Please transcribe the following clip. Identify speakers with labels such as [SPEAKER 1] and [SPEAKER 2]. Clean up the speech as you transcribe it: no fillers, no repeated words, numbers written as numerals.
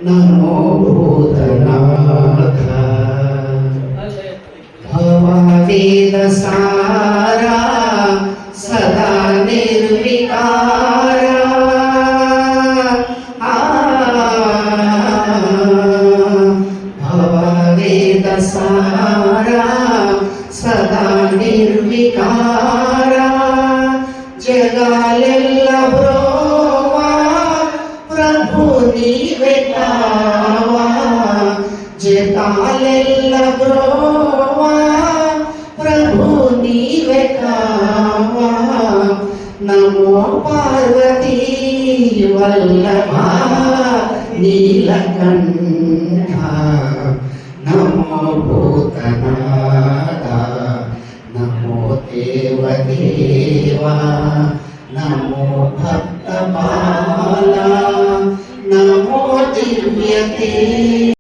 [SPEAKER 1] नमो भूतनाथ भववेदसारा सदा निर्विकारा भववेदसारा सदा निर्विकारा जगालेल्ल ब्रोवा प्रभु नीवे कावा जगालेल्ल ब्रोवा प्रभु नीवे कावा नमो पार्वती वल्लभा नीलकंठा नमो भूतनाथ नमो देवदेवा नमो भक्तमाला नमो दिव्यते।